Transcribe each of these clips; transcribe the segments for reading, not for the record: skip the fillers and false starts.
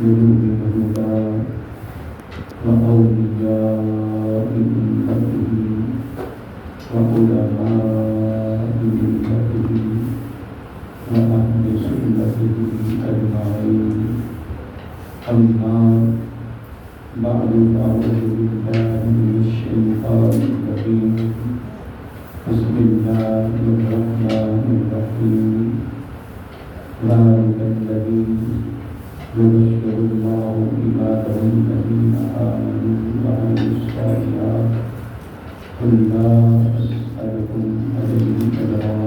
نور الهدى وأولياء أمته وعلماء ملته وأهل سنته أجمعين. أما بعد فأعوذ بالله من الشيطان الرجيم. بسم الله الرحمن الرحيم. ذلك الذي يبشر الله عباده الذين آمنوا وعملوا الصالحات قل لا أسألكم عليه أجرا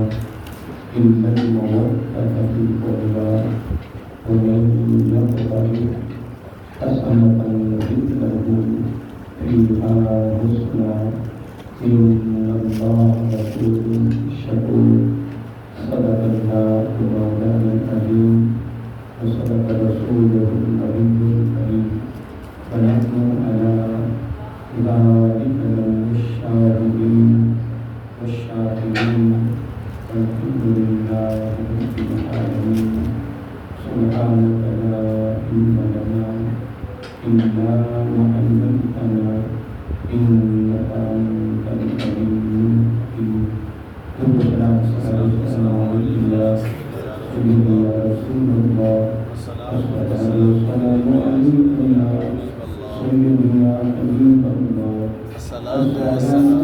إلا المودة في القربى ومن يقترف حسنة نزد له فيها حسنا إن الله غفور شكور. صدق الله مولانا العليم وصدق رسوله النبي الكريم ونحن على ذلك من الشاهدين والشاكرين والحمد لله رب العالمين. سبحانك لا علم لنا إلا ما علمتنا إنك أنت العليم الحكيم. والسلام على سيدنا رسول الله والسلام عليك يا سيدنا حبيب الله. السلام على سيدنا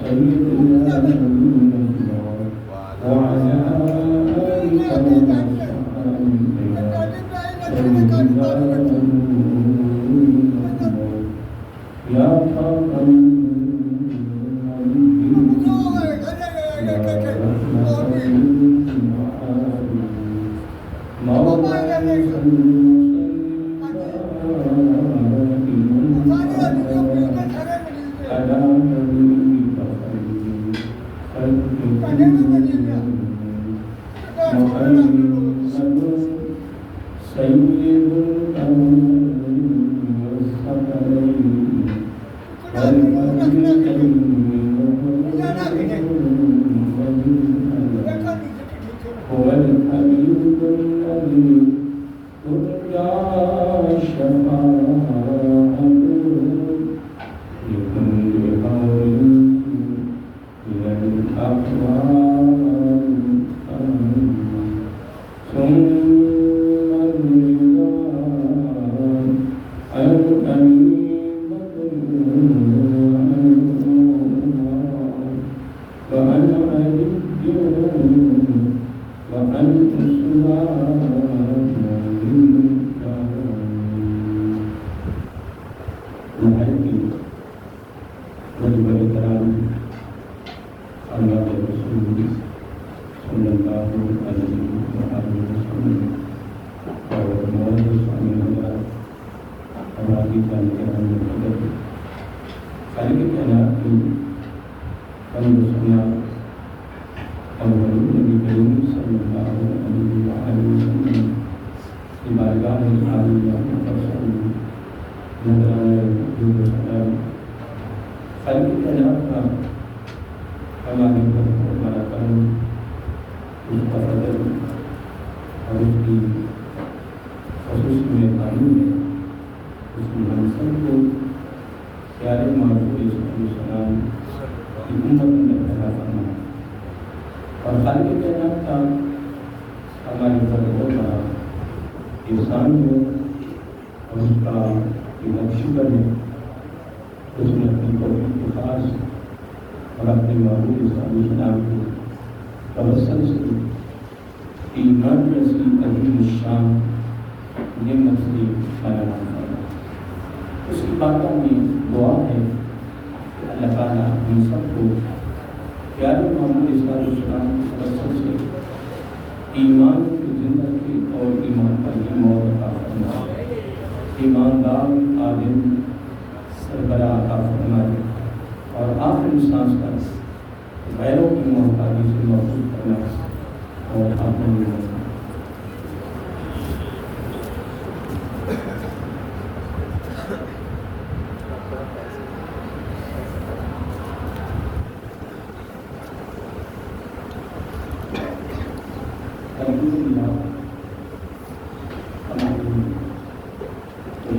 نبي الله وعلى آلك وصحبه سيدنا يا خاتم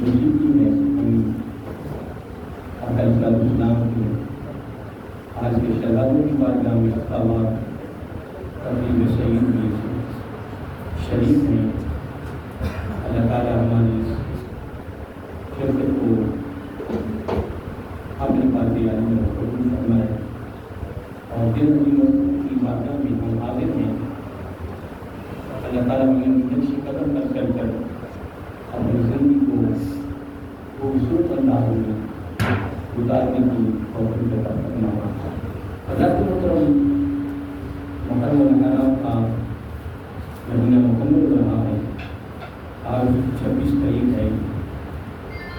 نصیب کی ہے اسلام کی آج کے شہزادوں کی بارگاہ میں اقدامات تقریب شہید میں شریف ہیں. اللہ تعالیٰ ہماری شرکت کو اپنے پاتے عالم میں قبول فرمائے اور دل کی بارگاہ میں ہم حاضر ہیں. اللہ تعالیٰ ہمیں ان کی قدر کر کر اپنی زندگی کو خوبصورت انداز میں گزارنے کی توفیق عطا فرمائے. حضرات محترم محرم الحرام کا مہینہ مکمل ہو رہا ہے. آج 26 تاریخ ہے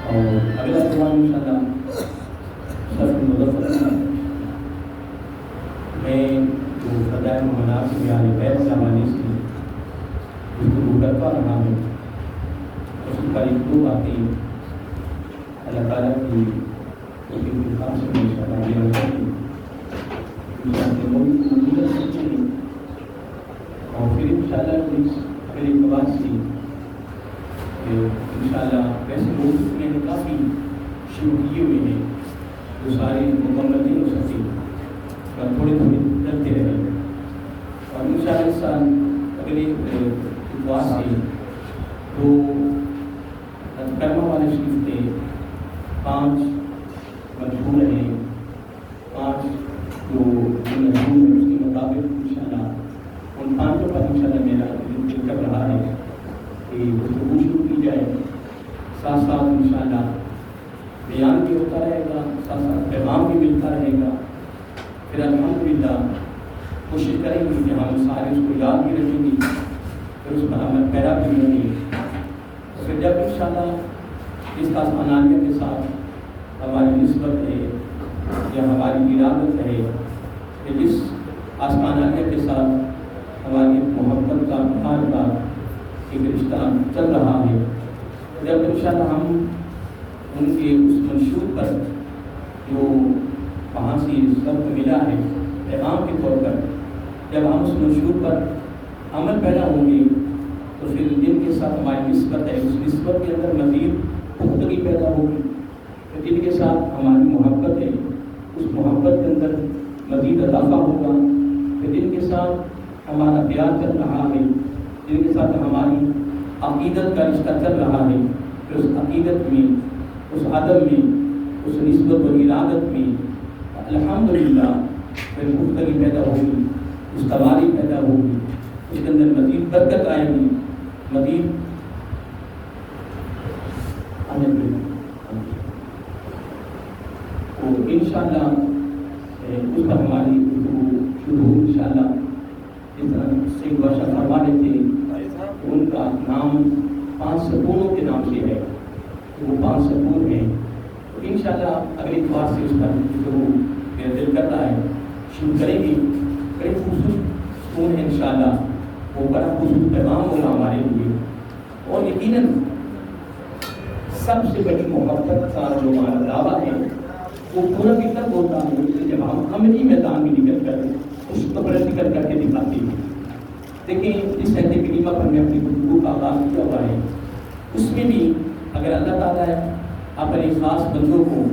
اور اگلا تہوار انشاءاللہ صرف مظفر میں جو فضائل مناسب بیان بیت کے حوالے سے گفتگو کرتا رہا ہوں. اس کی قریب 2 باتیں اللہ تعالیٰ کی خاص میں انشاءاللہ اور پھر انشاءاللہ اگلے اقتباس سے انشاءاللہ ویسے موضوع میں نے کافی شروع کیے ہوئے ہیں جو سارے مکمل نہیں ہو سکتے اور تھوڑے چلتے رہے اور انشاءاللہ اس سال اگلے اقتباس سے تو کرما والے شریف کے 5 مشہور ہیں. 5 جو مشہور ہیں اس کے مطابق انشاءاللہ ان 5 پر انشاءاللہ میرا دل کر رہا ہے کہ گفتگو شروع کی جائے. ساتھ ساتھ انشاءاللہ بیان بھی ہوتا رہے گا, ساتھ ساتھ پیغام بھی ملتا رہے گا. پھر الحمدللہ کوشش کریں گے کہ ہم سارے اس کو یاد بھی رکھیں گے, پھر اس پر عمل پیرا بھی ہوں گے. پھر جب انشاءاللہ اس آسمانیت کے ساتھ ہماری نسبت ہے یا ہماری ارادت ہے کہ جس آسمانیت کے ساتھ ہماری محبت کا پیار کا ایک رشتہ چل رہا ہے, جب انشاءاللہ ہم ان کے اس منشور پر جو وہاں سے سبق ملا ہے پیغام کے طور پر, جب ہم اس منشور پر عمل پیدا ہوں گے تو پھر جن کے ساتھ ہماری نسبت ہے اس نسبت کے اندر مزید پختگی پیدا ہوگی. پھر جن کے ساتھ ہماری محبت ہے اس محبت کے اندر مزید اضافہ ہوگا. پھر جن کے ساتھ ہمارا پیار چل رہا ہے, جن کے ساتھ ہماری عقیدت کا رشتہ چل رہا ہے, پھر اس عقیدت میں, اس عدم میں, اس نسبت و ارادت میں الحمدللہ پھر پختگی پیدا ہوگی, استواری پیدا ہوگی. اس کے اندر مزید برکت آئے گی, مزید تو انشاءاللہ اس پر ہماری شروع انشاءاللہ. اس طرح سے بادشاہ فرما دیتے ان کا نام 5 ستونوں کے نام سے ہے, وہ 5 ستون ہیں. تو انشاءاللہ اگلی بار سے اس پر شروع میرا دل کرتا ہے شروع کریں گے. بڑے خوبصورت ستون ہیں انشاءاللہ, وہ بڑا خوبصورت پیغام ہوگا ہمارے لیے. اور یقیناً سب سے بڑی محبت کا جو ہمارا دعویٰ ہے وہ پورا بھی تب ہوتا ہے جب ہم عملی میدان میں نکل کر اس کو پریکٹیکل کر کے دکھاتے ہیں. دیکھیں جس عہد کریمہ پر میں اپنی گفتگو کا آغاز کیا ہوا ہے اس میں بھی اگر اللہ تعالیٰ اپنے خاص بندوں کو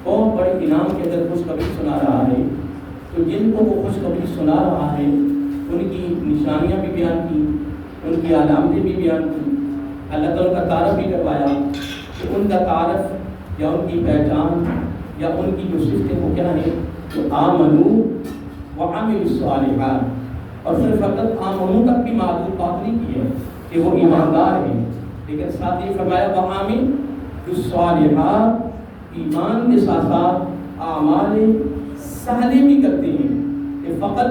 بہت بڑے انعام کے اندر خوشخبری سنا رہا ہے تو جن کو وہ خوشخبری سنا رہا ہے ان کی نشانیاں بھی بیان کی, ان کی علامتیں بھی بیان کی. اللہ تعالیٰ کا تعارف بھی کروایا کہ ان کا تعارف یا ان کی پہچان یا ان کی جو صفتیں وہ کیا ہے, جو آمنو وعملوا الصالحات. اور صرف فقط آمنو تک بھی معذور بات نہیں کی ہے کہ وہ ایماندار ہیں, لیکن ساتھ یہ فرمایا وعملوا الصالحات, ایمان کے ساتھ ساتھ اعمال صالح بھی کرتے ہیں. کہ فقط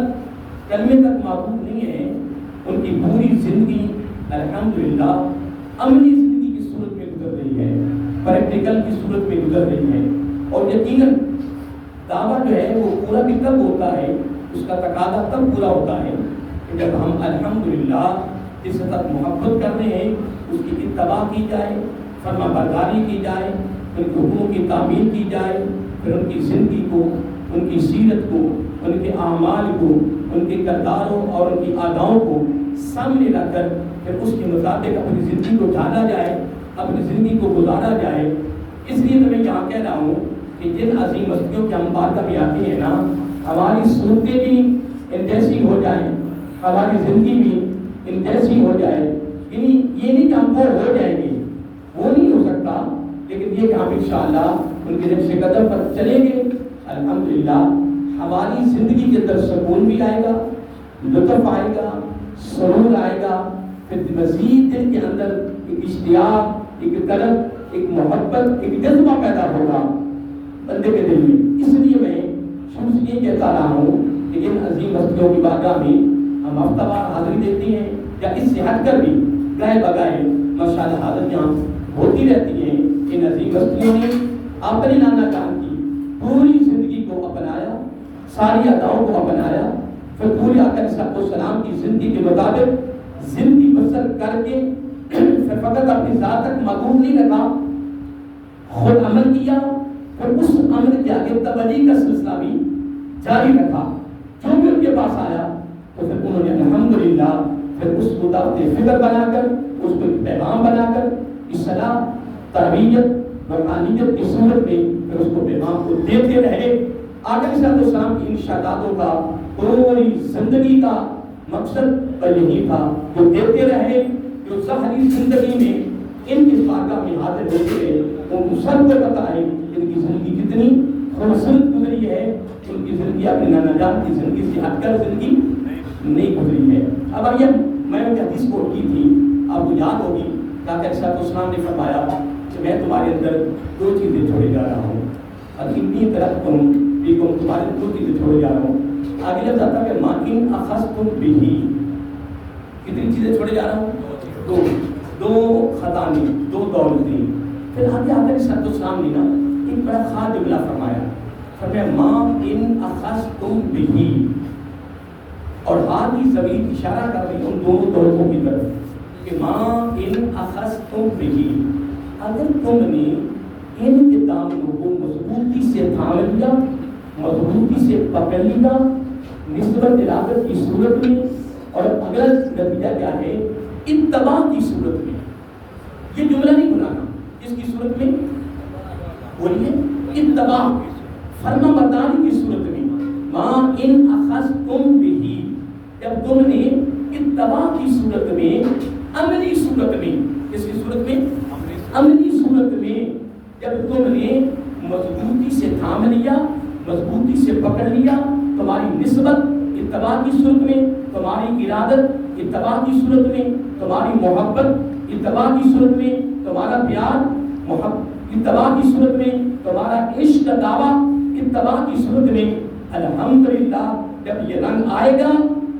کلمے تک معبود نہیں ہے, ان کی پوری زندگی الحمدللہ عملی زندگی کی صورت میں گزر رہی ہے, پریکٹیکل کی صورت میں گزر رہی ہے. اور یقیناً دعویٰ جو ہے وہ پورا بھی تب ہوتا ہے, اس کا تقاضا تب پورا ہوتا ہے کہ جب ہم الحمدللہ جس حد محبت کر رہے ہیں اس کی اتباع کی جائے, فرما برداری کی جائے, ان کے حقوق کی تعمیل کی جائے, پھر ان کی زندگی کو, ان کی سیرت کو, ان کے اعمال کو, ان کے کرداروں اور ان کی اداؤں کو سامنے رکھ کر پھر اس کے مطابق اپنی زندگی کو ڈھالا جائے. اپنی زندگی کو گزارا جائے. اس لیے تو میں یہاں کہہ رہا ہوں کہ جن عظیم ہستیوں کے ہم بارگاہ میں آتے ہیں نا، ہماری صورتیں بھی ان جیسی ہو جائیں، ہماری زندگی بھی ان جیسی ہو جائے. یعنی یہ نہیں کہ ہم وہ ہو جائیں گے، وہ نہیں ہو سکتا، لیکن یہ کہ ہم انشاءاللہ ان کے نقش قدم پر چلیں گے. الحمدللہ ہماری زندگی کے اندر سکون بھی آئے گا، لطف آئے گا، سرور آئے گا. پھر مزید دل کے اندر ایک اشتیاق، ایک طلب، ایک محبت، ایک جذبہ پیدا ہوگا بندے کے دل میں. اس لیے میں شروع سے یہ کہتا رہا ہوں کہ ان عظیم ہستیوں کی بارگاہ میں ہم ہفتہ وار حاضری دیتے ہیں، یا اس سے ہٹ کر بھی گائے بگائے ماشاءاللہ حاضریاں ہوتی رہتی ہیں. ان عظیم ہستیوں نے اپنے نانا جان کی پوری زندگی کو اپنایا، ساری اداؤں کو اپنایا. پھر پورے آقا علیہ السلام کی زندگی کے مطابق زندگی بسر کر کے پھر فقط اپنی ذات تک محدود نہیں رکھا، خود عمل کیا. پھر اس عمل کے آگے تبلیغ کا سلسلہ بھی جاری رکھا. جو بھی ان کے پاس آیا تو پھر انہوں نے الحمدللہ پھر اس کو دعوت فکر بنا کر، اس کو پیغام بنا کر اصلاح، تربیت، روحانیت کی صورت میں پھر اس کو پیغام کو دیتے رہے. آقا علیہ السلام کی ارشاداتوں کا پوری زندگی کا مقصد یہی تھا، جو دیتے رہے. جو ظاہری زندگی میں ان کی بارگاہ میں حاضر ہوتے رہے، ان کو سب کو پتہ ہے ان کی زندگی کتنی خوبصورت گزری ہے. ان کی زندگی اپنے نانا جان کی زندگی سے ہٹ کر زندگی نہیں گزری ہے. اب آئیے میں نے حدیث کوٹ کی تھی، آپ کو یاد ہوگی کہ آقا علیہ السلام نے فرمایا کہ میں تمہارے اندر دو چیزیں چھوڑے جا رہا ہوں، اتنی طرف تمہارے دو چیزیں چھوڑے جا رہا ہوں. آگے لفظ آتا کہ مَا إِنْ أَخَذْتُمْ بِهِ، کتنی چیزیں چھوڑے جا رہا ہوں؟ دو خطانے، دو دولتیں. پھر آگے آقا علیہ السلام نے نا ایک بڑا خاص جملہ فرمایا مَا إِنْ أَخَذْتُمْ بِهِ، اور ہاتھ کی زمین اشارہ کر رہی ان دونوں دولتوں کی طرف کہ مَا إِنْ أَخَذْتُمْ بِهِ، اگر تم نے ان کے دامنوں کو مضبوطی سے تھام لیا، مضبوطی سے پکڑ لیا نسبت ارادت کی صورت میں، اور اگر نتیجہ کیا ہے اتباع کی صورت میں. یہ جملہ نہیں بنانا، اس کی صورت میں بولیے اتباع، فرما برداری کی صورت میں. مَا إِنْ أَخَذْتُمْ بِهِ، جب تم نے اتباع کی صورت میں، عملی صورت میں، اس کی صورت میں عملی صورت میں جب تم نے مضبوطی سے تھام لیا، مضبوطی سے پکڑ لیا، تمہاری نسبت اتباع کی صورت میں، تمہاری ارادت اتباع کی صورت میں، تمہاری محبت اتباع کی صورت میں، تمہارا پیار اتباع کی صورت میں، تمہارا عشق دعویٰ اتباع کی صورت میں، الحمدللہ جب یہ رنگ آئے گا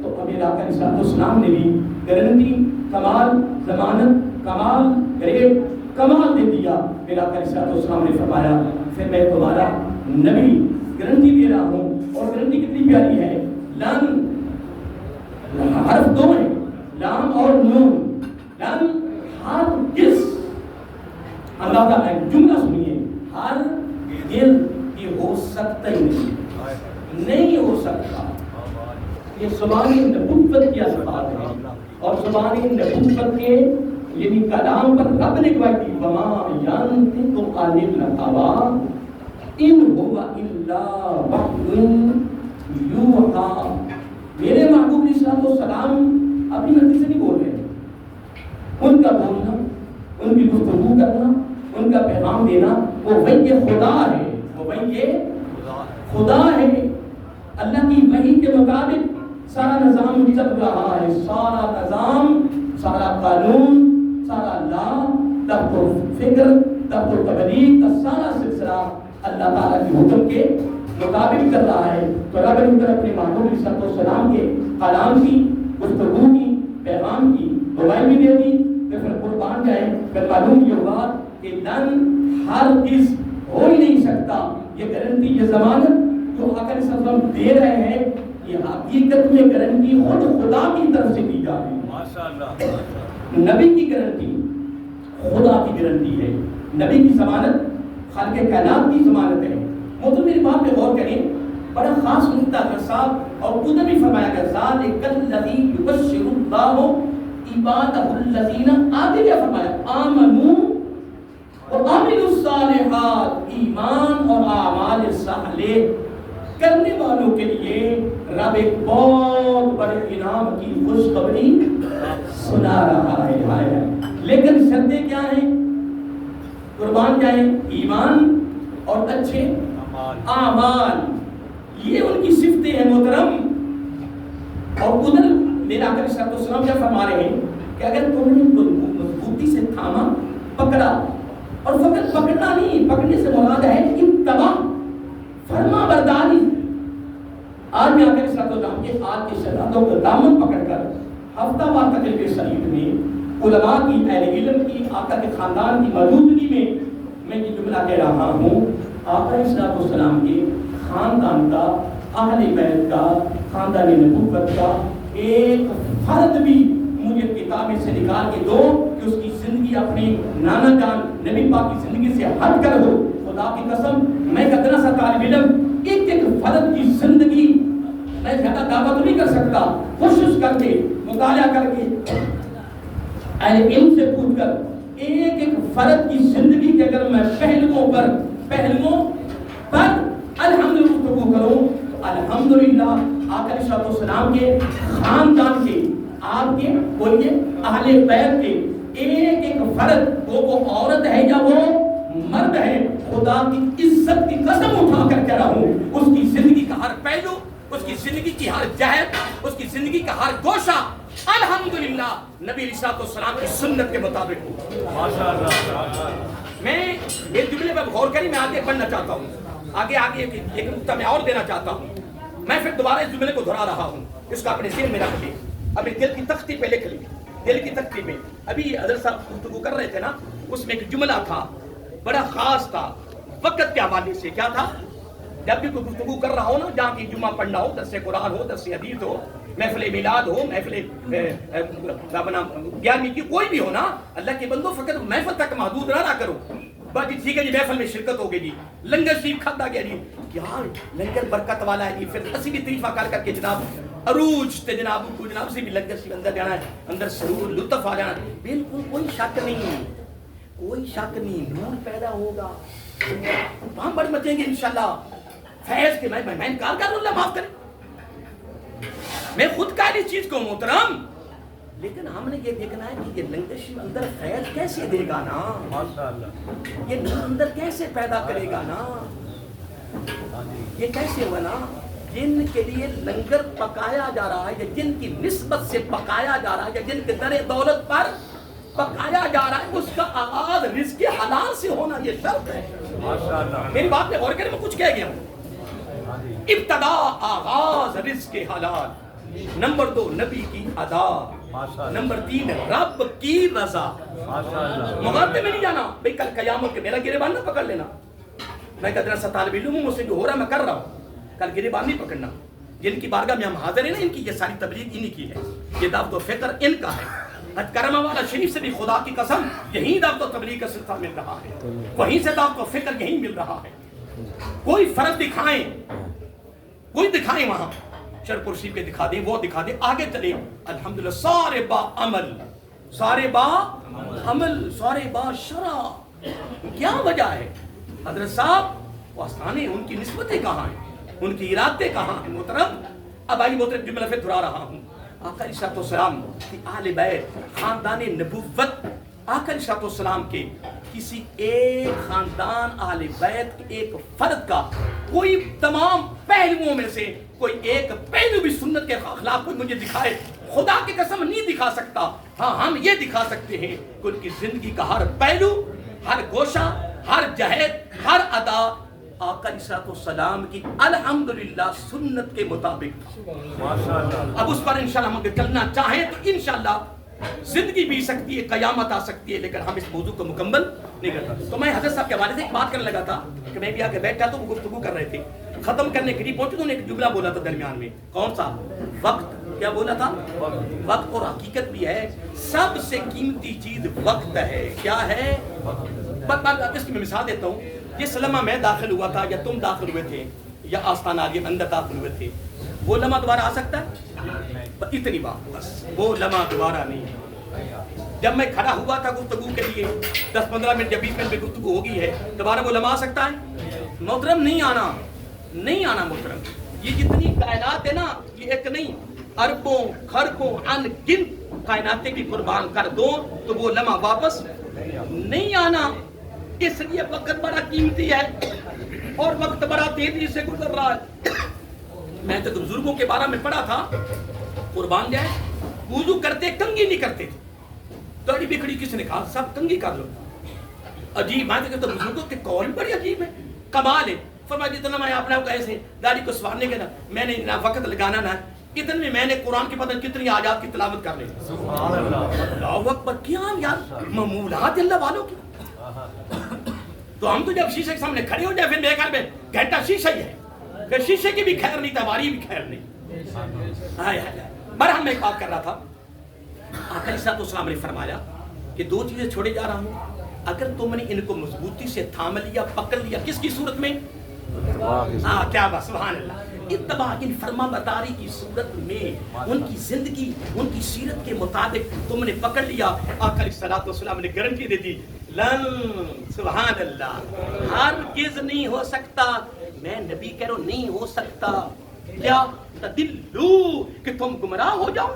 تو ابھی آقا علیہ السلام نے بھی گارنٹی، کمال، ضمانت، کمال، گریڈ، کمال دے دیا. پھر آقا علیہ السلام نے فرمایا پھر میں تمہارا نبی گارنٹی دے رہا ہوں. اور گارنٹی کتنی پیاری ہے، لن، حرف دو ہیں، لام اور نون. لن ہرگز، اللہ کا جملہ سنیے، ہرگز یہ ہو سکتا ہی نہیں ہو سکتا. یہ زبان نبوت کی الفاظ ہے، اور زبان نبوت کے یعنی کلام پر رب نے گواہی دی وما ينطق عن الهوى ان هو الا وحی یوحی. میرے محبوب علیہ السلام اپنی مرضی سے نہیں بول رہے. ان کا بولنا، ان کی گفتگو کرنا، ان کا پیغام دینا وہ وحی خدا ہے، وہ وحی خدا ہے. اللہ کی وحی کے مطابق سارا نظام چل رہا ہے، سارا نظام، سارا قانون، سارا لا، دفتر فکر، دفتر تبلیغ کا سارا سلسلہ اللہ تعالیٰ کے حکم کے مطابق کر رہا ہے. تو رب نے اپنے محبوب علیہ السلام کے کلام کی، گفتگو کی، پیغام کی گواہی بھی دے دی. پھر قربان جائیں، پھر معلوم یہ ہوا کہ لن ہرگز ہو ہی نہیں سکتا. یہ گارنٹی، یہ ضمانت جو آقا علیہ السلام دے رہے ہیں، یہ حقیقت میں گارنٹی خود خدا کی طرف سے دی جا رہی ہے. ماشاءاللہ، نبی کی گارنٹی خدا کی گارنٹی ہے. نبی کی ضمانت خالق کائنات کی ضمانت ہے. محترم میری بات پہ غور کریں، بڑا خاص نقطہ صاحب اور ادھر بھی فرمایا گیا ذالک الذی یبشر اللہ عبادہ الذین. آگے کیا فرمایا؟ آمنوا وعملوا الصالحات، ایمان اور اعمال صالح کرنے والوں کے لیے رب ایک بہت بڑے انعام کی خوشخبری سنا رہا ہے۔ لیکن شرطیں کیا ہیں؟ قربان جائیں، ایمان اور اچھے اعمال، یہ ان کی صفتیں ہیں محترم۔ اور ادھر میرے آقا علیہ الصلوۃ والسلام کیا فرما رہے ہیں کہ اگر تم نے مضبوطی سے تھاما، پکڑا، اور فقط پکڑنا نہیں، پکڑنے سے مراد ہے اتباع، فرما برداری۔ آج میں آقا علیہ الصلوۃ والسلام کے آج کے شہادتوں کو دامن پکڑ کر ہفتہ وار تقریب شریف میں علماء کی، اہل علم کی، آقا کے خاندان کی موجودگی میں یہ جملہ کہہ رہا ہوں، آقا علیہ الصلوۃ والسلام کے خاندان کا، اہل بیت کا، خاندان نبوت کا ایک فرد بھی مجھے کتابیں سے نکال کے دو کہ اس کی زندگی اپنے نانا جان نبی پاک کی زندگی سے ہٹ کر ہو۔ خدا کی قسم، میں ایک ادنا سا طالب علم، ایک ایک فرد کی زندگی میں زیادہ دعوت نہیں کر سکتا، کوشش کر کے، مطالعہ کر کے، اہل علم سے پوچھ کر ایک ایک فرد کی زندگی کے اگر میں پہلوؤں پر الحمدللہ گفتگو کروں، الحمدللہ آقا علیہ الصلوۃ والسلام کے خاندان کے، آپ کے بولیے اہل بیت کے ایک ایک فرد، وہ عورت ہے یا وہ مرد ہے، خدا کی عزت کی قسم اٹھا کر کہہ رہا ہوں، اس کی زندگی کا ہر پہلو، اس کی زندگی کی ہر جہت، اس کی زندگی کا ہر گوشہ الحمدللہ نبی علیہ الصلوۃ والسلام کی سنت کے مطابق ہو۔ ماشاءاللہ۔ میں ایک جملے پر غور کری، میں آگے بڑھنا چاہتا ہوں، آگے ایک نقطہ میں اور دینا چاہتا ہوں، میں پھر دوبارہ اس جملے کو دہرا رہا ہوں، اس کو اپنے ذہن میں رکھ لیں، ابھی دل کی تختی پہ لکھ لیں، دل کی تختی میں۔ ابھی حضرت صاحب گفتگو کر رہے تھے نا، اس میں ایک جملہ تھا بڑا خاص تھا وقت کے حوالے سے۔ کیا تھا؟ جب بھی کوئی گفتگو کر رہا ہو نا، جہاں کی جمعہ پڑھنا ہو، درس قرآن ہو، درس حدیث ہو، محفل میلاد ہو، محفل 11ویں کی کوئی بھی ہو نا، اللہ کے بندو فقط محفل تک محدود نہ کرو۔ باقی ٹھیک ہے جی، محفل میں شرکت ہو گئی جی، لنگر شریف کھاتا گیا جی، یار لنگر برکت والا ہے جی، پھر اسی بھی طریفہ کر کے جناب عروج تے جناب کو جناب سے بھی لنگر شریف اندر جانا ہے، اندر سرور لطف آ جانا ہے، بالکل کوئی شک نہیں، کوئی شک نہیں، نور پیدا ہوگا، وہاں بڑھ مچیں گے انشاءاللہ فیض کے۔ میں انکار کر رہا ہوں، اللہ معاف کرے، میں خود کا اس چیز کو محترم، لیکن ہم نے یہ دیکھنا ہے کہ یہ لنگر شریف اندر فیض کیسے دے گا نا، ماشاءاللہ، یہ نور اندر کیسے پیدا کرے گا نا، یہ کیسے ہوا نا، جن کے لیے لنگر پکایا جا رہا ہے یا جن کی نسبت سے پکایا جا رہا ہے یا جن کے در دولت پر پکایا جا رہا ہے، اس کا آغاز رزق حلال سے ہونا یہ شرط ہے۔ ماشاءاللہ، میری بات میں غور کریں، میں کچھ کہہ گیا ہوں۔ ابتدا آغاز رزق حلال، نمبر 2 نبی کی ادا، نمبر 3 رب کی رضا۔ مغالطے میں نہیں جانا بھئی کل قیامت کے میرا گریبان نہ پکڑ لینا، میں کہتا سا طالب علم ہوں، مجھ سے جو ہو رہا میں کر رہا ہوں، کل گریبان نہیں پکڑنا۔ جن کی بارگاہ میں ہم حاضر ہیں نا، ان کی یہ ساری تبلیغ انہی کی ہے، یہ دعوت و فکر ان کا ہے۔ حج کرما والا شریف سے بھی خدا کی قسم یہی دعوت و تبلیغ کا سلسلہ مل رہا ہے، وہیں سے دعوت و فکر یہی مل رہا ہے۔ کوئی فرق دکھائیں، کوئی دکھائیں، وہاں شرپور شریف کے دکھا دیں، وہ دکھا دیں، آگے چلیں، الحمدللہ سارے با عمل، سارے با عمل، سارے با شرع۔ کیا وجہ ہے؟ حضرت صاحب آستانے، ان کی نسبتیں کہاں ہیں، ان کی ارادے کہاں ہیں محترم؟ اب آئی محترم جملہ پھر دہرا رہا ہوں، آقا علیہ الصلوۃ والسلام کی اہل بیت، خاندان نبوت، آقا علیہ الصلوۃ والسلام کے کسی ایک خاندان اہل بیت کے ایک فرد کا کوئی تمام پہلوؤں میں سے کوئی ایک پہلو بھی سنت کے خلاف کوئی مجھے دکھائے، خدا کی قسم نہیں دکھا سکتا۔ ہاں ہم یہ دکھا سکتے ہیں کہ ان کی زندگی کا ہر پہلو، ہر گوشہ، ہر جہت، ہر ادا آقا علیہ الصلوۃ والسلام کی الحمدللہ سنت کے مطابق۔ ماشاءاللہ، اب اس پر انشاءاللہ ہم اگر چلنا چاہیں تو انشاءاللہ زندگی بھی سکتی ہے، قیامت آ سکتی ہے، لیکن ہم اس موضوع کو مکمل نہیں کرتا۔ تو میں حضرت صاحب کے حوالے سے ایک بات کرنے لگا تھا کہ میں بھی آ کے بیٹھا تو وہ گفتگو کر رہے تھے، ختم کرنے کے لیے پہنچے تو انہوں نے ایک جملہ بولا تھا درمیان میں، کون سا؟ وقت۔ کیا بولا تھا؟ وقت، اور حقیقت بھی ہے سب سے قیمتی چیز وقت ہے۔ کیا ہے؟ اس کی میں مثال دیتا ہوں، جس لمحہ میں داخل ہوا تھا یا تم داخل ہوئے تھے یا آستانہ آگے اندر داخل ہوئے تھے، وہ لمحہ دوبارہ آ سکتا ہے؟ اتنی بات بس، وہ لمحہ دوبارہ نہیں ہے۔ جب میں کھڑا ہوا تھا گفتگو کے لیے 10-15 منٹ یا 20 منٹ میں گفتگو ہوگی ہے، دوبارہ وہ لمحہ آ سکتا ہے؟ محترم نہیں آنا محترم. یہ جتنی کائنات ہے نا، یہ ایک نہیں، اربوں خربوں ان گنت کائناتیں بھی قربان کر دو تو وہ لمحہ واپس نہیں آنا. اس لیے وقت بڑا قیمتی ہے اور وقت بڑا تیزی سے گزر رہا ہے. میں تو بزرگوں کے بارے میں پڑھا تھا، قربان جائے وضو کرتے کنگھی نہیں کرتے تھے. داڑھی بکھڑی کس نے کہا سب کنگھی کر لو؟ عجیب بات ہے کہ بزرگوں کے قول بڑی عجیب ہے، کمال ہے. فرمایا جتنا میں اپنے کو ایسے داڑھی کو سوارنے کے نا میں نے نہ وقت لگانا نہ اتنے میں نے قرآن کی پتہ کتنی آیات کی تلاوت کر لی. سبحان اللہ اکبر. کیا یار معمولات اللہ والوں کی. تو ہم تو جب شیشے کے سامنے کھڑے ہو جائے پھر میرے خیال میں گھنٹہ شیشہ ہی ہے، پھر شیشے کی بھی خیر نہیں، تمہاری بھی خیر نہیں. برہم میں ایک بات کر رہا تھا. آقا علیہ السلام نے فرمایا کہ 2 چیزیں چھوڑے جا رہا ہوں، اگر تم نے ان کو مضبوطی سے تھام لیا، پکڑ لیا، کس کی صورت میں؟ کیا بات، سبحان اللہ. اتباع ان فرما برداری کی صورت میں ان کی زندگی، ان کی سیرت کے مطابق تم نے پکڑ لیا. آقا علیہ السلام نے گارنٹی دے دی، لن، سبحان اللہ، ہرگز نہیں ہو سکتا. میں نبی کہہ رہا ہوں نہیں ہو سکتا. کیا تدلو، کہ تم گمراہ ہو جاؤ.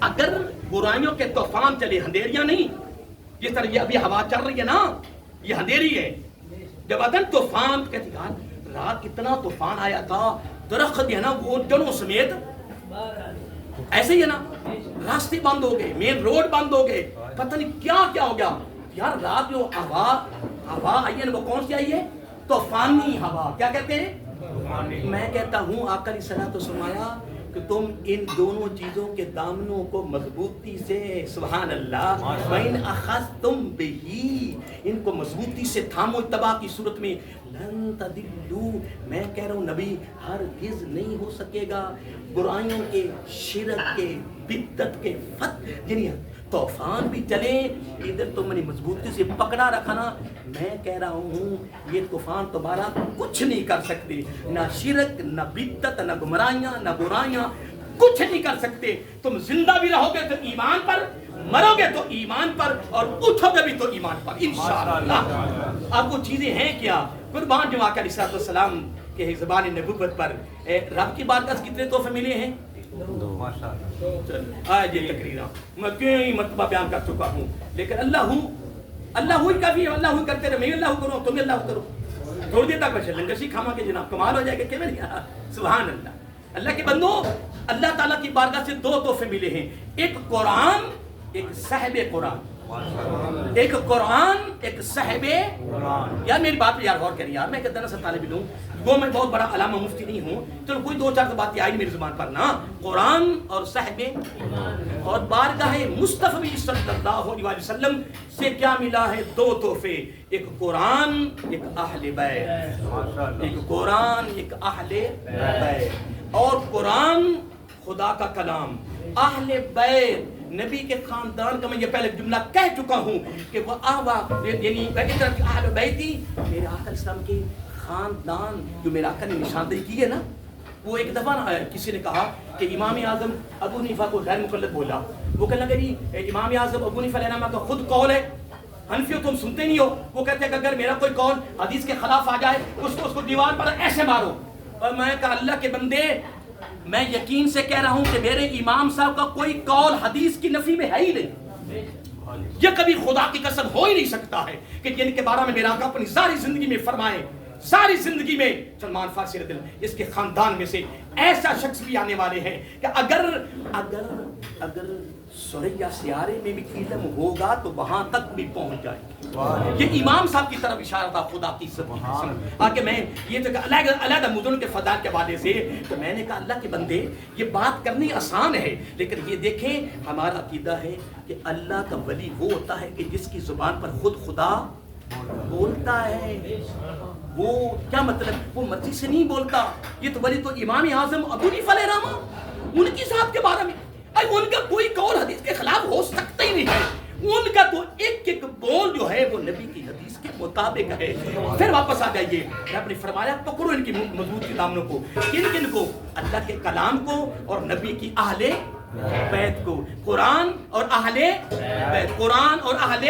اگر برائیوں کے طوفان چلے، اندھیریاں نہیں، جس طرح یہ ابھی ہوا چل رہی ہے نا، یہ اندھیری ہے. جب ادن طوفان کہتے ہیں رات کتنا طوفان آیا تھا، درخت ہے نا وہ جنوں سمیت ایسے ہی ہے نا، راستے بند ہو گئے، مین روڈ بند ہو گئے، پتہ نہیں کیا کیا ہو گیا. یار رات جو ہوا آئی ہے نا وہ کون سی آئی ہے؟ طوفانی ہوا. کیا کہتے ہیں؟ میں کہتا ہوں آقا علیہ الصلوۃ والسلام کہ تم ان دونوں چیزوں کے دامنوں کو مضبوطی سے، سبحان اللہ، وَإِنْ أَخَذْتُمْ بِهِ، ان کو مضبوطی سے تھامو. اتباع کی صورت میں لن تدلو. میں کہہ رہا ہوں نبی ہرگز نہیں ہو سکے گا. برائیوں کے، شرک کے، بدعت کے یعنی طوفان بھی چلے، ادھر تم نے مضبوطی سے پکڑا رکھا نا. میں کہہ رہا ہوں یہ طوفان تمہارا کچھ نہیں کر سکتے. نہ شرک، نہ بدعت، نہ گمراہیاں، نہ برائیاں کچھ نہیں کر سکتے. تم زندہ بھی رہو گے تو ایمان پر، مرو گے تو ایمان پر، اور اٹھو گے بھی تو ایمان پر انشاءاللہ. اب وہ چیزیں ہیں کیا؟ قربان جو آقا علیہ السلام کے زبان نبوت پر رب کی بارگاہ سے کتنے تحفے ملے ہیں؟ 2. آج یہ تقریرہ میں کئی مرتبہ بیان کر چکا ہوں، لیکن اللہ ہی کافی ہے. اللہ ہی کرتے رہے، میں اللہ کروں، تم اللہ کرو. تھوڑی دیر تک بچے لنگشی کھاما کے جناب کمال ہو جائے گا کہ نہیں؟ سبحان اللہ. اللہ کے بندو، اللہ تعالیٰ کی بارگاہ سے 2 تحفے ملے ہیں، ایک قرآن، ایک صاحب قرآن. ایک قرآن، ایک صاحب قرآن. یار میری بات پہ یار غور کریے یار. میں کہ دراصل طالب علم وہ میں بہت بڑا علامہ مفتی نہیں ہوں، چلو کوئی 2-4 باتیں آئی میری زبان پر نا. قرآن اور صاحب اور بارگاہ مصطفی صلی اللہ علیہ وسلم سے کیا ملا ہے؟ 2 تحفے، ایک قرآن، ایک اہل بیت. ایک قرآن، ایک اہل بیت. اور قرآن خدا کا کلام، اہل بیت نبی کے خاندان کا. میں یہ پہلے جملہ کہہ چکا ہوں کہ وہ یعنی اہل بیتی، میرے آقا اسلام کے خاندان جو میرے آقا نے نشاندہی کی ہے نا. وہ ایک دفعہ کسی نے کہا کہ امام اعظم ابو حنیفہ کو غیر مقلد بولا. وہ کہنے لگا جی امام اعظم ابو حنیفہ علیہ السلام کا خود قول ہے، حنفیوں تم سنتے نہیں ہو. وہ کہتے ہیں کہ اگر میرا کوئی قول حدیث کے خلاف آ جائے اس کو دیوار پر ایسے مارو. اور میں کہا اللہ کے بندے، میں یقین سے کہہ رہا ہوں کہ میرے امام صاحب کا کوئی قول حدیث کی نفی میں ہے ہی نہیں. یہ کبھی خدا کی قسم ہو ہی نہیں سکتا ہے کہ جن کے بارے میں میرا آقا اپنی ساری زندگی میں فرمائے، ساری زندگی میں سلمان فارسی رضی اللہ اس کے خاندان میں سے ایسا شخص بھی آنے والے ہیں کہ اگر سوریا سیارے میں بھی علم ہوگا تو وہاں تک بھی پہنچ جائے. یہ امام صاحب کی طرف اشارہ تھا خدا کی سبحان. آگے میں یہ تو علیحدہ مدن کے فضائل کے حوالے سے تو میں نے کہا اللہ کے بندے یہ بات کرنی آسان ہے، لیکن یہ دیکھیں ہمارا عقیدہ ہے کہ اللہ کا ولی وہ ہوتا ہے کہ جس کی زبان پر خود خدا بولتا ہے. وہ کیا مطلب؟ وہ مرضی سے نہیں بولتا. یہ تو ولی تو امام اعظم ابو حنیفہ علیہ السلام ان کی ذات کے بارے میں ان کا کوئی قول حدیث کے خلاف ہو سکتا ہی نہیں ہے. ان کا تو ایک ایک بول جو ہے وہ نبی کی حدیث کے مطابق ہے. پھر واپس آ جائیے، رب نے فرمایا پکڑو ان کی مضبوط دامنوں کو. کن کن کو؟ اللہ کے کلام کو اور نبی کی اہل بیت کو، قرآن اور اہل بیت، قرآن اور اہل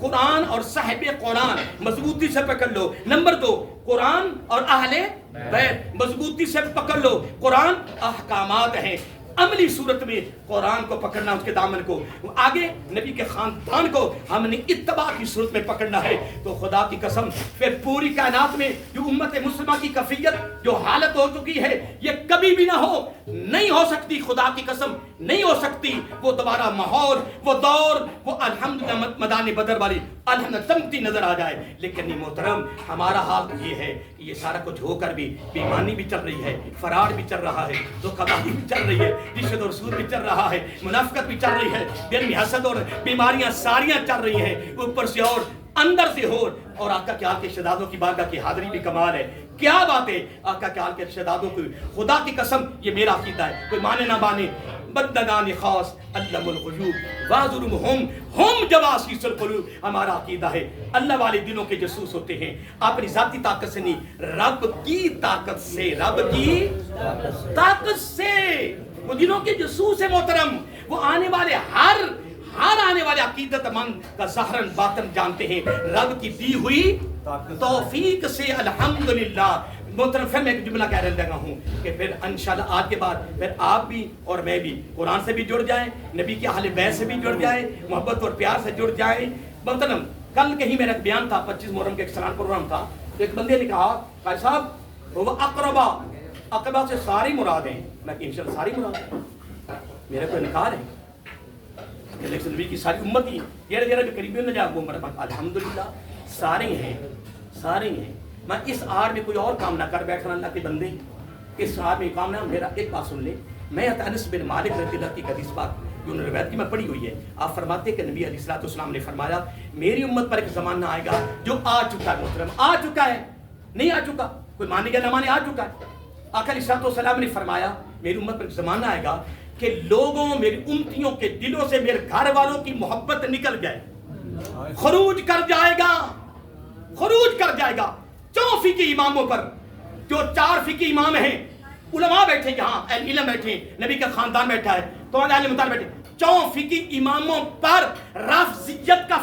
قرآن اور صاحب قرآن مضبوطی سے پکڑ لو۔ نمبر 2، قرآن اور اہل بیت مضبوطی سے پکڑ لو۔ قرآن احکامات ہیں، عملی صورت میں قرآن کو پکڑنا، اس کے دامن کو، آگے نبی کے خاندان کو ہم نے اتباع کی صورت میں پکڑنا ہے۔ تو خدا کی قسم پھر پوری کائنات میں جو امت مسلمہ کی کیفیت جو حالت ہو چکی ہے یہ کبھی بھی نہ ہو، نہیں ہو سکتی، خدا کی قسم نہیں ہو سکتی۔ وہ دوبارہ ماحول، وہ دور، وہ الحمدللہ میدان بدر والی الحمدللہ چمکتی نظر آ جائے۔ لیکن یہ محترم ہمارا حال یہ ہے کہ یہ سارا کچھ ہو کر بھی بے ایمانی بھی چل رہی ہے، فرار بھی چل رہا ہے، دھوکہ بھی چل رہی ہے، رشوت اور سود بھی چل رہا ہے، منافقت بھی چل رہی ہے، دل میں حسد اور بیماریاں ساریاں چل رہی ہیں، اوپر سے اور اندر سے اور آقا کے حال کے شہزادوں کی بارگاہ کی حاضری بھی کمال ہے۔ کیا بات ہے آقا کے حال کے شہزادوں کی، خدا کی قسم یہ میرا عقیدہ ہے، کوئی مانے نہ مانے، بدنان خاص علم الغیوب واذرم ہم جواسیس القلوب، ہمارا عقیدہ ہے اللہ والے دلوں کے جاسوس ہوتے ہیں، اپنی ذاتی طاقت سے نہیں، رب کی طاقت سے، رب کی طاقت سے وہ دلوں کے جاسوس ہے محترم۔ وہ آنے والے ہر آنے والے عقیدت مند کا ظاہراً باطن جانتے ہیں، رب کی دی ہوئی توفیق سے الحمدللہ۔ محترم پھر میں ایک جملہ کہہ رہا ہوں کہ پھر انشاءاللہ آج کے بعد پھر آپ بھی اور میں بھی قرآن سے بھی جڑ جائیں، نبی کے اہل بیت سے بھی جڑ جائیں، محبت اور پیار سے جڑ جائیں۔ محترم کل کہیں میرا ایک بیان تھا، 25 محرم کے ایک سالانہ پروگرام تھا، تو ایک بندے نے کہا قاری صاحب وہ اقربا سے ساری مراد ہیں، میں کہ انشاءاللہ ساری مراد ہیں، میرے کو انکار ہے لیکن نبی کی ساری امت ہی یہ جو قریبی نہ جا وہ الحمدللہ سارے ہیں، سارے ہیں۔ میں اس آڑ میں کوئی اور کام نہ کر بیٹھنا، اللہ کے بندے اس آڑ میں کام نہ، میرا ایک بات سن لے، میں انس بن مالک رضی اللہ کی حدیث بات جو انہوں نے روایت کی میں پڑھی ہوئی ہے، آپ فرماتے ہیں کہ نبی علیہ الصلوۃ والسلام نے فرمایا میری امت پر ایک زمانہ آئے گا جو آ چکا ہے، محترم آ چکا ہے، نہیں آ چکا، کوئی مانے گا نہ مانے، آ چکا ہے۔ آقا علیہ الصلوۃ والسلام نے فرمایا میری امت پر ایک زمانہ آئے گا کہ لوگوں میری امتیوں کے دلوں سے میرے گھر والوں کی محبت نکل جائے، خروج کر جائے گا، خروج کر جائے گا۔ 4 فقہی اماموں پر، جو 4 فقہی امام ہیں، علماء بیٹھے یہاں، اہل علم بیٹھے، نبی کا خاندان بیٹھا ہے، تو اہل مطالعہ بیٹھے، 4 فقہی اماموں پر رافضیت کا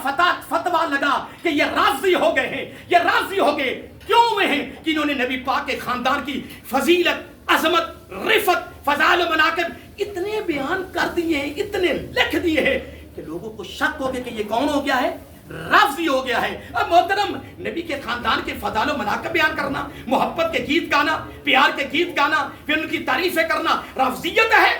فتویٰ لگا کہ یہ رافضی ہو گئے ہیں، یہ رافضی ہو گئے، کیوں ہوئے ہیں کہ انہوں نے نبی پاک کے خاندان کی فضیلت، عظمت، رفت، فضائل و مناقب اتنے بیان کر دیے ہیں، اتنے لکھ دیے ہیں کہ لوگوں کو شک ہو گیا کہ یہ کون ہو گیا ہے، رافضی ہو گیا ہے۔ اب محترم نبی کے خاندان کے فضائل و مناقب بیان کرنا، محبت کے گیت گانا، پیار کے گیت گانا، پھر ان کی تعریفیں کرنا رافضیت ہے؟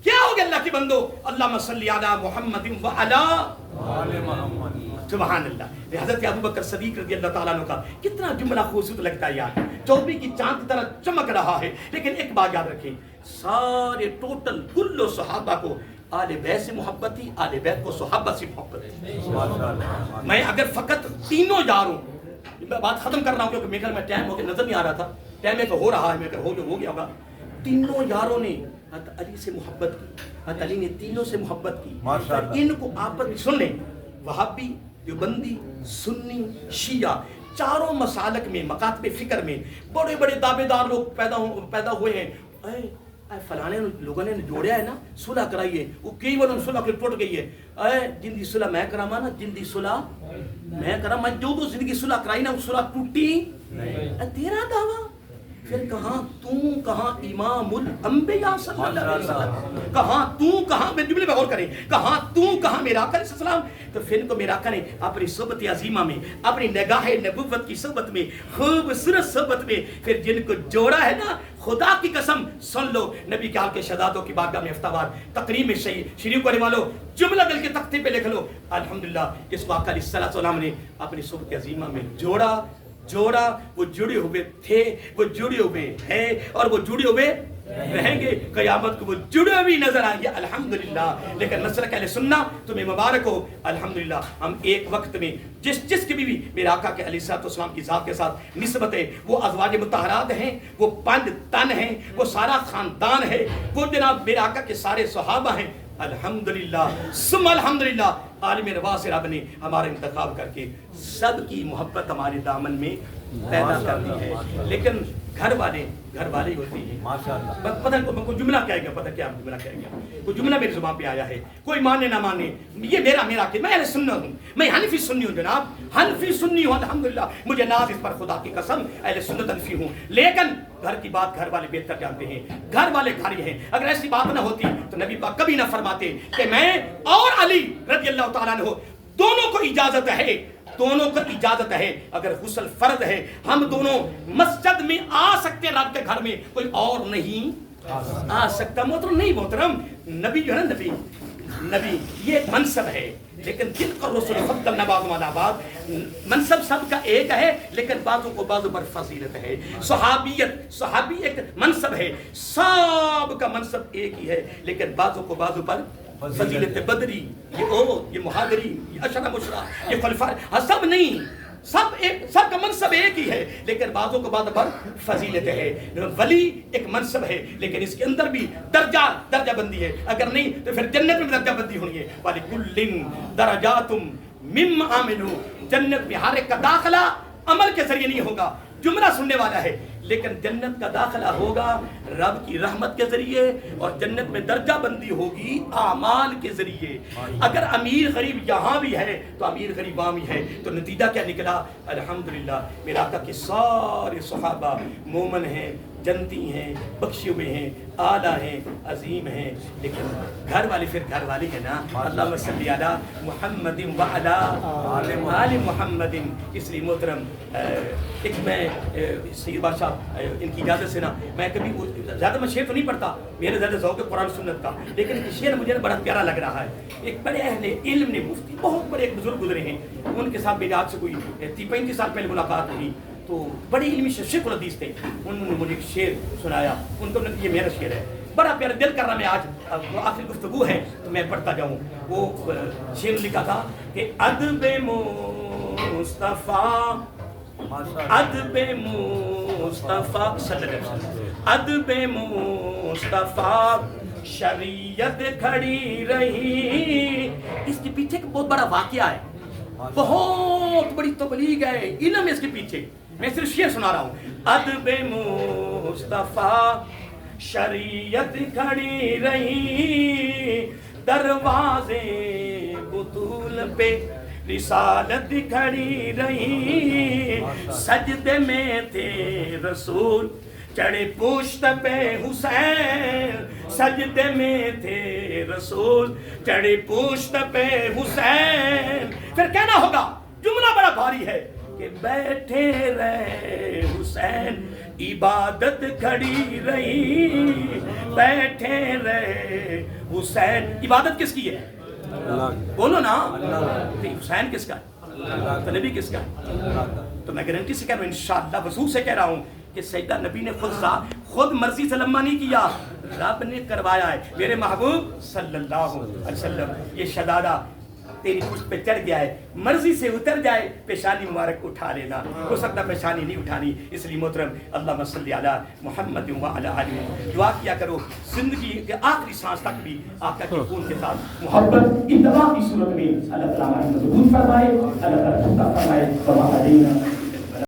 کیا ہو گیا اللہ کے بندو؟ اللہم صلی علی محمد وعلی آل محمد، سبحان اللہ۔ حضرت ابو بکر صدیق رضی اللہ تعالیٰ عنہ کا کتنا جملہ خوبصورت لگتا ہے یار، چوبی کی چاند کی طرح چمک رہا ہے۔ لیکن ایک بات یاد رکھیں، سارے ٹوٹل کل صحابہ کو آل بیت سے محبت تھی، آل بیت کو صحابہ سے محبت تھی۔ میں اگر فقط تینوں یاروں، میں بات ختم کر رہا ہوں کیونکہ میرے میں ٹائم ہو کے نظر نہیں آ رہا تھا، ٹائم میں تو ہو رہا ہے، میں ہو گیا ہوگا۔ تینوں یاروں نے حضرت علی سے محبت کی، حضرت علی نے تینوں سے محبت کی۔ ان کو آپس میں سن لیں، وہابی، دیوبندی، سنی، شیعہ، چاروں مسالک میں، مکاتب فکر میں بڑے بڑے دعوے دار لوگ پیدا ہوئے ہیں۔ اے فلانے لوگوں نے جوڑیا ہے نا، صلح کرائیے، وہ کئی بار صلح کے ٹوٹ گئی ہے، اے جن دی صلح میں کراما نا، جن دی صلح میں کرا، میں جو زندگی صلح کرائی نا وہ صلح ٹوٹی نہیں، تیرا دعویٰ۔ پھر کہاں تو، کہاں امام الانبیاء صلی اللہ علیہ وسلم، کہاں تو، کہاں میں جملے میں غور کریں، کہاں تو، کہاں میرا آقا علیہ السلام۔ تو پھر ان کو میرا آقا نے اپنی صحبت عظیمہ میں، اپنی نگاہ نبوت کی صحبت میں، خوبصورت صحبت میں پھر جن کو جوڑا ہے نا، خدا کی قسم سن لو، نبی کے حال کے شہزادوں کی بارگاہ میں افتخار تقریم میں شریک کرنے والوں جملہ دل کے تختے پہ لکھ لو، الحمدللہ اس کو آقا علیہ السلام نے اپنی صحبت عظیمہ میں جوڑا، وہ جڑے ہوئے تھے، وہ جڑے ہوئے ہیں، اور وہ جڑے ہوئے رہیں گے، قیامت کو وہ جڑے ہوئے نظر آئیں گے، الحمدللہ۔ لیکن مسلک اہل سنت تمہیں مبارک ہو، الحمدللہ ہم ایک وقت میں جس کی بھی میرے آقا کے علیہ السلام کی ذات کے ساتھ نسبت ہے، وہ ازواج مطہرات ہیں، وہ 5 تن ہیں، وہ سارا خاندان ہے، وہ جناب میرے آقا کے سارے صحابہ ہیں، الحمدللہ ثم الحمدللہ عالم نواز رب نے ہمارا انتخاب کر کے سب کی محبت ہمارے دامن میں پیدا کر دی ہے. لیکن گھر والے ہی ہوتے ہیں. پتہ کوئی جملہ کہے گا, پتہ کیا جملہ کہے گا, کوئی جملہ میری زبان پہ آیا ہے, کوئی مانے نہ مانے, یہ میرا کہ میں اہل سنت ہوں, میں حنفی سنی ہوں جناب, حنفی سنی ہوں الحمدللہ, مجھے ناز اس پر خدا کی قسم اہل سنت حنفی ہوں. لیکن گھر کی بات گھر والے بہتر جانتے ہیں, گھر والے گھر ہی ہیں. اگر ایسی بات نہ ہوتی تو نبی پاک کبھی نہ فرماتے کہ میں اور علی رضی اللہ تعالیٰ عنہ دونوں کو اجازت ہے, اگر غسل فرض ہے ہم دونوں مسجد میں آ سکتے, رب کے گھر میں کوئی اور نہیں آ سکتا. محترم نبی جو ہے نا, نبی یہ ایک منصب ہے, لیکن جن کا رسول فضلنا بعضهم علی بعض, منصب سب کا ایک ہے لیکن بعضوں کو بعضوں پر فضیلت ہے. صحابی ایک منصب ہے, سب کا منصب ایک ہی ہے لیکن بعضوں کو بعضوں پر فضیلت. بدری, یہ مہاجری, یہ اشرا مشرا, یہ خلفاء, سب نہیں, سب کا منصب ایک ہی ہے لیکن بعضوں کو بعض پر فضیلت ہے. ولی ایک منصب ہے لیکن اس کے اندر بھی درجہ بندی ہے, اگر نہیں تو پھر جنت میں درجہ بندی ہونی ہے. وَلِكُلٍّ دَرَجَاتٌ مِّمَّا عَمِلُوا, جنت میں ہر ایک کا داخلہ عمل کے ذریعے نہیں ہوگا, جملہ سننے والا ہے, لیکن جنت کا داخلہ ہوگا رب کی رحمت کے ذریعے, اور جنت میں درجہ بندی ہوگی اعمال کے ذریعے. اگر امیر غریب یہاں بھی ہے تو امیر غریب وہاں بھی ہے, تو نتیجہ کیا نکلا؟ الحمدللہ میرا آقا کے سارے صحابہ مومن ہیں, جنتی ہیں, بخشے ہوئے ہیں, اعلیٰ ہیں, عظیم ہیں. لیکن گھر والے پھر گھر والے ہیں نا. اللہم صلی علی محمد وعلی آل محمد. اس لیے محترم ایک میں سید بادشاہ ان کی اجازت سے نا, میں کبھی زیادہ میں شعر تو نہیں پڑھتا, میرے زیادہ ذوق ہے قرآن سنت کا, لیکن شعر مجھے بڑا پیارا لگ رہا ہے. ایک بڑے اہل علم نے, مفتی بہت بڑے ایک بزرگ گزرے ہیں, ان کے ساتھ میری آج سے کوئی 30-35 سال پہلے ملاقات ہوئی, تو بڑی علمی شیخ الحدیث تھے. انہوں نے مجھے ایک شعر سنایا, ان کو یہ میرا شعر ہے, بڑا پیارا دل کر رہا میں آج آخر گفتگو ہے تو میں پڑھتا جاؤں. وہ شعر لکھا تھا کہ ادب مصطفیٰ, ادب مصطفیٰ صلی اللہ علیہ وسلم, ادب مصطفیٰ شریعت کھڑی رہی. اس کے پیچھے ایک بہت بڑا واقعہ ہے, بہت بڑی تبلیغ ہے, علم ہے اس کے پیچھے. میں صرف شعر سنا رہا ہوں. ادب مصطفیٰ شریعت کھڑی رہی, دروازے بطول پہ رسالت کھڑی رہی, سجدے میں تھے رسول چڑھے پشت پہ حسین, سجدے میں تھے رسول چڑھے پشت پہ حسین. پھر کہنا ہوگا, جملہ بڑا بھاری ہے کہ بیٹھے رہے حسین عبادت کھڑی رہی, بیٹھے رہے حسین. عبادت کس کی ہے؟ بولو نا. حسین کس کا ہے؟ تو نبی کس کا ہے؟ تو میں گارنٹی سے کہہ رہا ہوں, انشاءاللہ وضو سے کہہ رہا ہوں کہ سیدہ نبی نے خود مرضی سے لمبا نہیں کیا, رب نے کروایا ہے. میرے محبوب صلی اللہ علیہ وسلم, یہ شہزادہ تیری پشت پہ چڑھ گیا ہے, مرضی سے اتر جائے پیشانی مبارک اٹھا لینا. ہو سکتا پیشانی نہیں اٹھانی. اس لیے محترم اللہم صلی علی محمد وعلی آلہ, دعا کیا کرو زندگی کے آخری سانس تک بھی آقا کے خون کے ساتھ محبت اتباع کی صورت میں اللہ تعالیٰ ہمیں مضبوط فرمائے, اللہ تعالیٰ فرمائے.